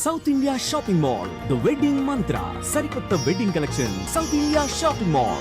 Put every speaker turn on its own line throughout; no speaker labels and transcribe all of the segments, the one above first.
South India shopping mall the wedding మంత్ర సరికొత్త wedding collection south India shopping mall.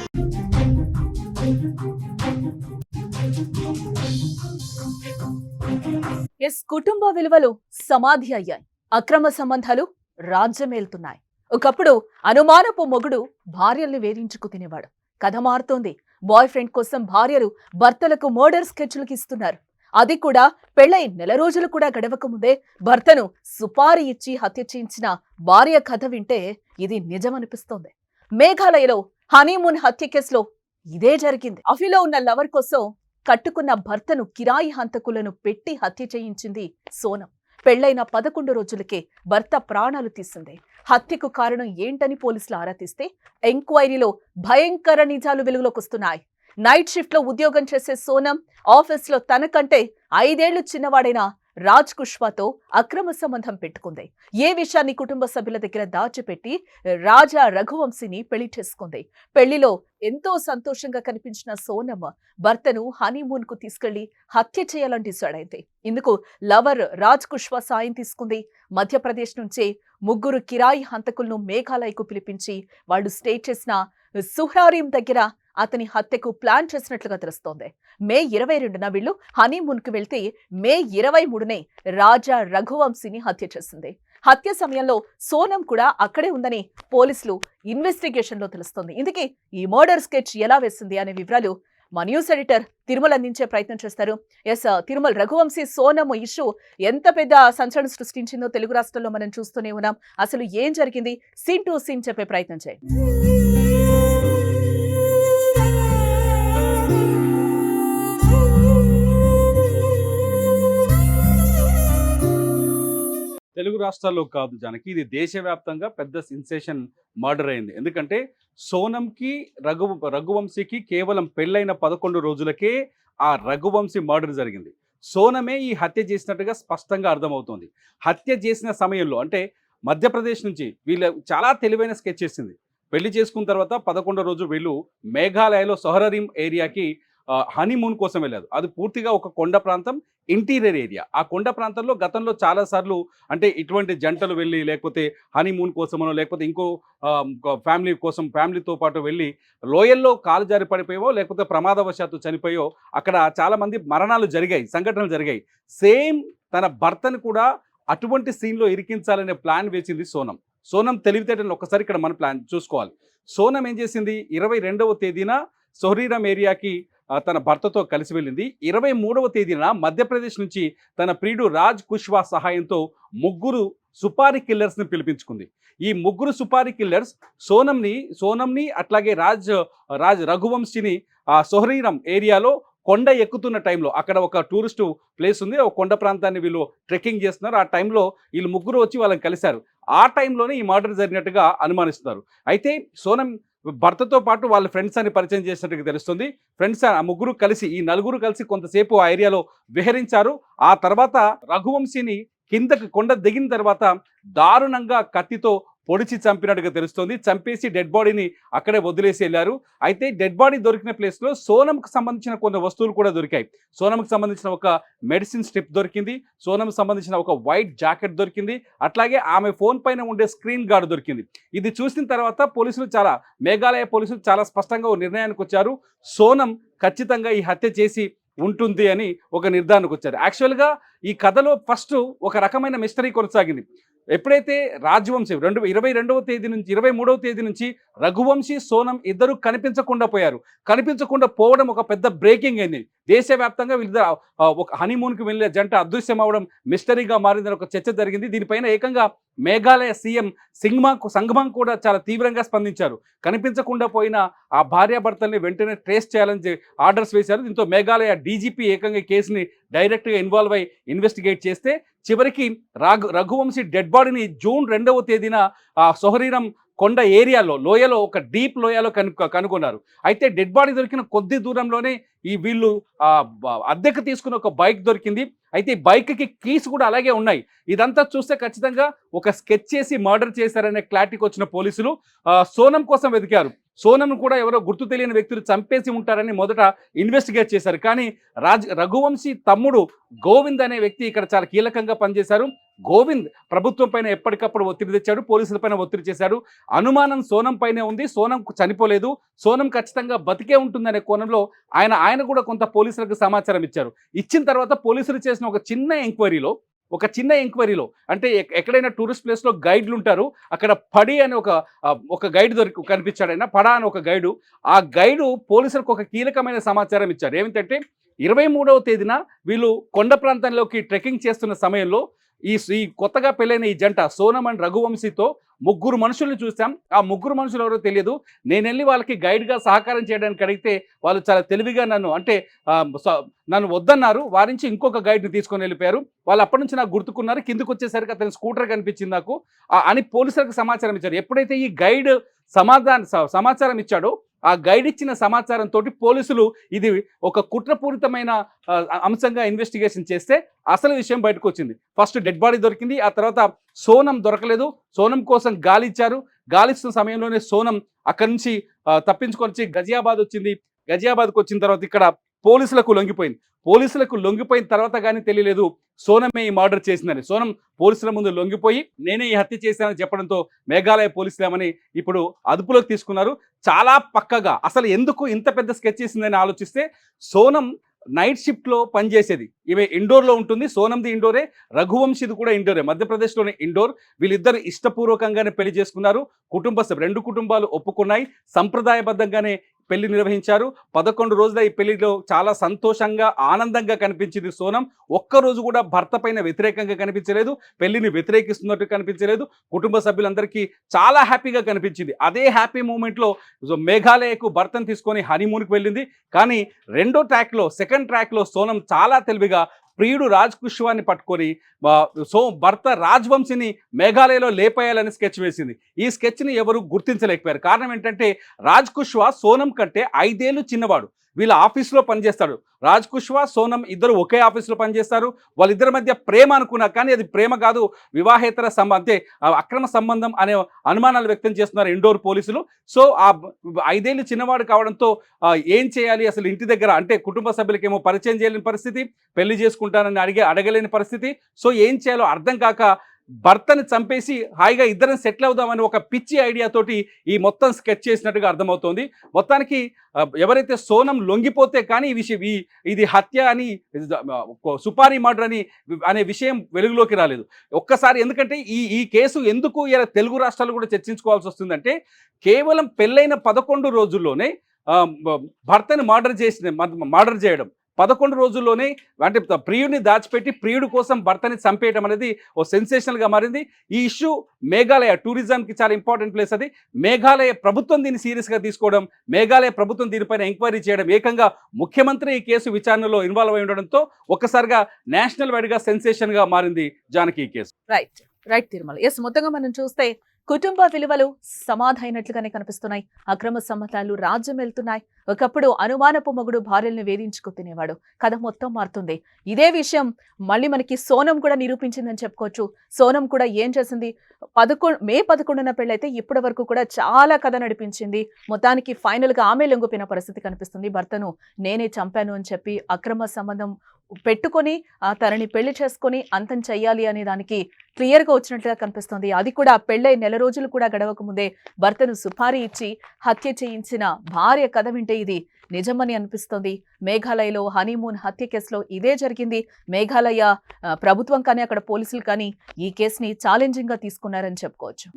కుటుంబ విలువలు సమాధి అయ్యాయి. అక్రమ సంబంధాలు రాజ్యమేలుతున్నాయి. ఒకప్పుడు అనుమానపు మొగుడు భార్యల్ని వేధించుకు తినేవాడు. కథ మారుతోంది. బాయ్ ఫ్రెండ్ కోసం భార్యలు భర్తలకు మర్డర్ స్కెచ్లకు ఇస్తున్నారు. అది కూడా పెళ్లై నెల రోజులు కూడా గడవక ముందే భర్తను సుపారీ ఇచ్చి హత్య చేయించిన భార్య కథ వింటే ఇది నిజమనిపిస్తోంది. మేఘాలయలో హనీమూన్ హత్య కేసులో ఇదే జరిగింది. అఫీలో ఉన్న లవర్ కోసం కట్టుకున్న భర్తను కిరాయి హంతకులను పెట్టి హత్య చేయించింది సోనం. పెళ్లైన 11 రోజులకే భర్త ప్రాణాలు తీసింది. హత్యకు కారణం ఏంటని పోలీసులు ఆరా తీస్తే ఎంక్వైరీలో భయంకర నిజాలు వెలుగులోకి వస్తున్నాయి. నైట్ షిఫ్ట్ లో ఉద్యోగం చేసే సోనం ఆఫీస్ లో తనకంటే 5 ఏళ్లు చిన్నవాడైన రాజ్ కుష్వాతో అక్రమ సంబంధం పెట్టుకుంది. ఏ విషయాన్ని కుటుంబ సభ్యుల దగ్గర దాచిపెట్టి రాజా రఘువంశీని పెళ్లి చేసుకుంది. పెళ్లిలో ఎంతో సంతోషంగా కనిపించిన సోనం భర్తను హనీమూన్ కు తీసుకెళ్లి హత్య చేయాలని డిసైడ్ అయింది. ఇందుకు లవర్ రాజ్ కుష్వా సాయం తీసుకుంది. మధ్యప్రదేశ్ నుంచి 3 కిరాయి హంతకులను మేఘాలయకు పిలిపించి వాళ్ళు స్టే చేసిన సుహ్రారీం దగ్గర అతని హత్యకు ప్లాన్ చేసినట్లుగా తెలుస్తోంది. మే 22న వీళ్ళు హనీమూన్ కు వెళ్తే మే 23నే రాజా రఘువంశీని హత్య చేసింది. హత్య సమయంలో సోనం కూడా అక్కడే ఉందని పోలీసులు ఇన్వెస్టిగేషన్ లో తెలుస్తోంది. ఇందుకే ఈ మర్డర్ స్కెచ్ ఎలా వేసింది అనే వివరాలు మా న్యూస్ ఎడిటర్ తిరుమల అందించే ప్రయత్నం చేస్తారు. తిరుమల, రఘువంశీ సోనం ఇష్యూ ఎంత పెద్ద సంచలనం సృష్టించిందో తెలుగు రాష్ట్రాల్లో మనం చూస్తూనే ఉన్నాం. అసలు ఏం జరిగింది, సీన్ టు సీన్ చెప్పే ప్రయత్నం చేయండి.
తెలుగు రాష్ట్రాల్లో కాదు జానకి, ఇది దేశవ్యాప్తంగా పెద్ద సెన్సేషన్ మర్డర్ అయింది. ఎందుకంటే సోనంకి రఘువంశీకి కేవలం పెళ్ళైన 11 రోజులకే ఆ రఘువంశీ మర్డర్ జరిగింది. సోనమే ఈ హత్య చేసినట్టుగా స్పష్టంగా అర్థమవుతుంది. హత్య చేసిన సమయంలో అంటే మధ్యప్రదేశ్ నుంచి వీళ్ళు చాలా తెలివైన స్కెచ్ చేసింది. పెళ్లి చేసుకున్న తర్వాత 11 రోజు వీళ్ళు మేఘాలయలో సొహరరీం ఏరియాకి హనీమూన్ కోసం వెళ్ళారు. అది పూర్తిగా ఒక కొండ ప్రాంతం, ఇంటీరియర్ ఏరియా. ఆ కొండ ప్రాంతంలో గతంలో చాలాసార్లు అంటే ఇటువంటి జంటలు వెళ్ళి లేకపోతే హనీమూన్ కోసమనో లేకపోతే ఇంకో ఫ్యామిలీ కోసం ఫ్యామిలీతో పాటు వెళ్ళి లోయల్లో కాలు జారి పడిపోయో లేకపోతే ప్రమాదవశాత్తు చనిపోయో అక్కడ చాలామంది మరణాలు జరిగాయి, సంఘటనలు జరిగాయి. సేమ్ తన భర్తను కూడా అటువంటి సీన్లో ఇరికించాలనే ప్లాన్ వేసింది సోనం. సోనం తెలివితేటలను ఒక్కసారి ఇక్కడ మన ప్లాన్ చూసుకోవాలి. సోనం ఏం చేసింది, 22వ తేదీన సొహరీరం ఏరియాకి తన భర్తతో కలిసి వెళ్ళింది. 23వ తేదీన మధ్యప్రదేశ్ నుంచి తన ప్రియుడు రాజ్ కుష్వా సహాయంతో 3 సుపారీ కిల్లర్స్ని పిలిపించుకుంది. ఈ 3 సుపారీ కిల్లర్స్ సోనంని అట్లాగే రఘువంశీని సొహరీరం ఏరియాలో కొండ ఎక్కుతున్న టైంలో, అక్కడ ఒక టూరిస్టు ప్లేస్ ఉంది, ఒక కొండ ప్రాంతాన్ని వీళ్ళు ట్రెక్కింగ్ చేస్తున్నారు. ఆ టైంలో వీళ్ళు 3 వచ్చి వాళ్ళని కలిశారు. ఆ టైంలోనే ఈ మర్డర్ జరిగినట్టుగా అనుమానిస్తున్నారు. అయితే సోనం భర్తతో పాటు వాళ్ళ ఫ్రెండ్స్ అని పరిచయం చేసినట్టుగా తెలుస్తుంది. ఫ్రెండ్స్ ఆ 3 కలిసి, ఈ 4 కలిసి కొంతసేపు ఆ ఏరియాలో విహరించారు. ఆ తర్వాత రఘువంశీని కిందకి కొండ దిగిన తర్వాత దారుణంగా కత్తితో పొడిచి చంపినట్టుగా తెలుస్తోంది. చంపేసి డెడ్ బాడీని అక్కడే వదిలేసి వెళ్ళారు. అయితే డెడ్ బాడీ దొరికిన ప్లేస్లో సోనంకి సంబంధించిన కొన్ని వస్తువులు కూడా దొరికాయి. సోనంకి సంబంధించిన ఒక మెడిసిన్ స్ట్రిప్ దొరికింది, సోనంకి సంబంధించిన ఒక వైట్ జాకెట్ దొరికింది, అట్లాగే ఆమె ఫోన్ పైన ఉండే స్క్రీన్ గార్డ్ దొరికింది. ఇది చూసిన తర్వాత మేఘాలయ పోలీసులు చాలా స్పష్టంగా ఒక నిర్ణయానికి వచ్చారు. సోనం ఖచ్చితంగా ఈ హత్య చేసి ఉంటుంది అని ఒక నిర్ధారణకు వచ్చారు. యాక్చువల్గా ఈ కథలో ఫస్ట్ ఒక రకమైన మిస్టరీ కొనసాగింది. ఎప్పుడైతే రాజవంశీ 22వ తేదీ నుంచి 23వ తేదీ నుంచి రఘువంశీ సోనం ఇద్దరు కనిపించకుండా పోయారు. కనిపించకుండా పోవడం ఒక పెద్ద బ్రేకింగ్ అయింది. దేశవ్యాప్తంగా వీళ్ళిద్దరు ఒక హనీమూన్కి వెళ్ళే జంట అదృశ్యం అవడం మిస్టరీగా మారిందని ఒక చర్చ జరిగింది. దీనిపైన ఏకంగా మేఘాలయ సీఎం సంగమాంగ్ కూడా చాలా తీవ్రంగా స్పందించారు. కనిపించకుండా పోయిన ఆ భార్యాభర్తల్ని వెంటనే ట్రేస్ చేయాలని ఆర్డర్స్ వేశారు. దీంతో మేఘాలయ డీజీపీ ఏకంగా కేసుని డైరెక్ట్గా ఇన్వాల్వ్ అయి ఇన్వెస్టిగేట్ చేస్తే చివరికి రఘువంశీ డెడ్ బాడీని జూన్ 2వ తేదీన సొహరీరం కొండ ఏరియాలో లోయలో ఒక డీప్ లోయలో కనుగొన్నారు. అయితే డెడ్ బాడీ దొరికిన కొద్ది దూరంలోనే వీళ్ళు అద్దెకు తీసుకున్న ఒక బైక్ దొరికింది. అయితే ఈ బైక్కి కీస్ కూడా అలాగే ఉన్నాయి. ఇదంతా చూస్తే ఖచ్చితంగా ఒక స్కెచ్ చేసి మర్డర్ చేశారనే క్లారిటీకి వచ్చిన పోలీసులు సోనం కోసం వెతికారు. సోనంను కూడా ఎవరో గుర్తు తెలియని వ్యక్తులు చంపేసి ఉంటారని మొదట ఇన్వెస్టిగేట్ చేశారు. కానీ రఘువంశీ తమ్ముడు గోవింద్ అనే వ్యక్తి ఇక్కడ చాలా కీలకంగా పనిచేశారు. గోవింద్ ప్రభుత్వం పైన ఎప్పటికప్పుడు ఒత్తిడి తెచ్చాడు, పోలీసుల పైన ఒత్తిడి చేశాడు. అనుమానం సోనం పైనే ఉంది, సోనం చనిపోలేదు, సోనం ఖచ్చితంగా బతికే ఉంటుందనే కోణంలో ఆయన కూడా కొంత పోలీసులకు సమాచారం ఇచ్చారు. ఇచ్చిన తర్వాత పోలీసులు చేసిన ఒక చిన్న ఎంక్వైరీలో అంటే ఎక్కడైనా టూరిస్ట్ ప్లేస్లో గైడ్లు ఉంటారు, అక్కడ పడి అని ఒక గైడ్ కనిపించాడు. ఆయన పడా అని ఒక గైడు. ఆ గైడు పోలీసులకు ఒక కీలకమైన సమాచారం ఇచ్చారు. ఏమిటంటే 23వ తేదీన వీళ్ళు కొండ ప్రాంతంలోకి ట్రెక్కింగ్ చేస్తున్న సమయంలో ఈ కొత్తగా పెళ్ళైన ఈ జంట సోనం అండ్ రఘువంశీతో 3 మనుషుల్ని చూసాం. ఆ 3 మనుషులు ఎవరో తెలియదు. నేను వెళ్ళి వాళ్ళకి గైడ్గా సహకారం చేయడానికి అడిగితే వాళ్ళు చాలా తెలివిగా నన్ను వద్దన్నారు. వారి నుంచి ఇంకొక గైడ్ని తీసుకొని వెళ్ళిపోయారు. వాళ్ళు అప్పటి నుంచి నాకు గుర్తుకున్నారు. కిందకు వచ్చేసరికి అతని స్కూటర్ కనిపించింది నాకు అని పోలీసులకు సమాచారం ఇచ్చారు. ఎప్పుడైతే ఈ గైడ్ సమాచారం ఇచ్చాడో ఆ గైడ్ ఇచ్చిన సమాచారంతో పోలీసులు ఇది ఒక కుట్రపూరితమైన అంశంగా ఇన్వెస్టిగేషన్ చేస్తే అసలు విషయం బయటకు వచ్చింది. ఫస్ట్ డెడ్ బాడీ దొరికింది, ఆ తర్వాత సోనం దొరకలేదు. సోనం కోసం గాలిచ్చారు. గాలిస్తున్న సమయంలోనే సోనం అక్కడి నుంచి తప్పించుకొని వచ్చి గజియాబాద్ వచ్చింది. గజియాబాద్కు వచ్చిన తర్వాత ఇక్కడ పోలీసులకు లొంగిపోయిన తర్వాత కానీ తెలియలేదు సోనమే ఈ మర్డర్ చేసిందని. సోనం పోలీసుల ముందు లొంగిపోయి నేనే ఈ హత్య చేశానని చెప్పడంతో మేఘాలయ పోలీసులేమని ఇప్పుడు అదుపులోకి తీసుకున్నారు. చాలా పక్కగా అసలు ఎందుకు ఇంత పెద్ద స్కెచ్ చేసిందని ఆలోచిస్తే సోనం నైట్ షిఫ్ట్లో పనిచేసేది. ఈమె ఇండోర్లో ఉంటుంది. సోనంది ఇండోరే, రఘువంశీది కూడా ఇండోరే, మధ్యప్రదేశ్లోనే ఇండోర్. వీళ్ళిద్దరు ఇష్టపూర్వకంగానే పెళ్లి చేసుకున్నారు. రెండు కుటుంబాలు ఒప్పుకున్నాయి. సంప్రదాయబద్ధంగానే పెళ్లి నిర్వహించారు. 11 రోజుల ఈ పెళ్లిలో చాలా సంతోషంగా ఆనందంగా కనిపించింది సోనం. ఒక్కరోజు కూడా భర్త పైన వ్యతిరేకంగా కనిపించలేదు, పెళ్లిని వ్యతిరేకిస్తున్నట్టు కనిపించలేదు. కుటుంబ సభ్యులందరికీ చాలా హ్యాపీగా కనిపించింది. అదే హ్యాపీ మూమెంట్లో మేఘాలయకు భర్తను తీసుకొని హనీమూన్కి వెళ్ళింది. కానీ సెకండ్ ట్రాక్లో సోనం చాలా తెలివిగా ప్రియుడు రాజ్ కుష్వాని పట్టుకొని భర్త రాజ్వంశీని మేఘాలయలో లేపేయాలని స్కెచ్ వేసింది. ఈ స్కెచ్ని ఎవరు గుర్తించలేకపోయారు. కారణం ఏంటంటే రాజ్ కుష్వా సోనం కంటే 5 ఏళ్ళు చిన్నవాడు. వీళ్ళ ఆఫీస్లో పనిచేస్తాడు. రాజ్ కుష్వా సోనం ఇద్దరు ఒకే ఆఫీస్లో పనిచేస్తారు. వాళ్ళిద్దరి మధ్య ప్రేమ అనుకున్నా కానీ అది ప్రేమ కాదు, వివాహేతర అంటే అక్రమ సంబంధం అనే అనుమానాలు వ్యక్తం చేస్తున్నారు ఇండోర్ పోలీసులు. సో ఆ 5 ఏళ్ళు చిన్నవాడు కావడంతో ఏం చేయాలి అసలు ఇంటి దగ్గర అంటే కుటుంబ సభ్యులకేమో పరిచయం చేయలేని పరిస్థితి, పెళ్లి చేసుకుంటానని అడగలేని పరిస్థితి. సో ఏం చేయాలో అర్థం కాక భర్తని చంపేసి హాయిగా ఇద్దరం సెటిల్ అవుదామని ఒక పిచ్చి ఐడియాతోటి ఈ మొత్తం స్కెచ్ చేసినట్టుగా అర్థమవుతోంది. మొత్తానికి ఎవరైతే సోనం లొంగిపోతే కానీ ఇది హత్య అని సుపారీ మర్డర్ అనే విషయం వెలుగులోకి రాలేదు. ఒక్కసారి ఎందుకంటే ఈ కేసు ఎందుకు ఇలా తెలుగు రాష్ట్రాలు కూడా చర్చించుకోవాల్సి వస్తుందంటే కేవలం పెళ్ళైన 11 రోజుల్లోనే భర్తని మర్డర్ చేయడం, 11 రోజుల్లోనే అంటే ప్రియుడిని దాచిపెట్టి ప్రియుడి కోసం భర్తని చంపేయడం అనేది ఓ సెన్సేషనల్గా మారింది. ఈ ఇష్యూ మేఘాలయ టూరిజంకి చాలా ఇంపార్టెంట్ ప్లేస్. అది మేఘాలయ ప్రభుత్వం దీన్ని సీరియస్గా తీసుకోవడం, మేఘాలయ ప్రభుత్వం దీనిపైన ఎంక్వైరీ చేయడం, ఏకంగా ముఖ్యమంత్రి ఈ కేసు విచారణలో ఇన్వాల్వ్ అయి ఉండడంతో ఒక్కసారిగా నేషనల్ వైడ్గా సెన్సేషన్గా మారింది జానకి ఈ కేసు.
రైట్ తిరుమల. ఎస్, మొత్తంగా మనం చూస్తే కుటుంబ విలువలు సమాధైనట్లుగానే కనిపిస్తున్నాయి. అక్రమ సంబంధాలు రాజ్యం వెళ్తున్నాయి. ఒకప్పుడు అనుమానపు మొగుడు భార్యల్ని వేధించుకు తినేవాడు. కథ మొత్తం మారుతుంది. ఇదే విషయం మళ్ళీ మనకి సోనం కూడా నిరూపించిందని చెప్పుకోవచ్చు. సోనం కూడా ఏం చేసింది, మే 11న పెళ్ళైతే ఇప్పటి వరకు కూడా చాలా కథ నడిపించింది. మొత్తానికి ఫైనల్గా ఆమె లొంగిపోయిన పరిస్థితి కనిపిస్తుంది. భర్తను నేనే చంపాను అని చెప్పి అక్రమ సంబంధం పెట్టుకొని తనని పెళ్లి చేసుకొని అంతం చెయ్యాలి అనే దానికి క్లియర్గా వచ్చినట్లుగా కనిపిస్తుంది. అది కూడా పెళ్ళై 1 నెల రోజులు కూడా గడవక ముందే భర్తను సుపారీ ఇచ్చి హత్య చేయించిన భార్య కథ వింటే ఇది నిజమని అనిపిస్తుంది. మేఘాలయలో హనీమూన్ హత్య కేసులో ఇదే జరిగింది. మేఘాలయ ప్రభుత్వం కానీ అక్కడ పోలీసులు కానీ ఈ కేసుని ఛాలెంజింగ్ గా తీసుకున్నారని చెప్పుకోవచ్చు.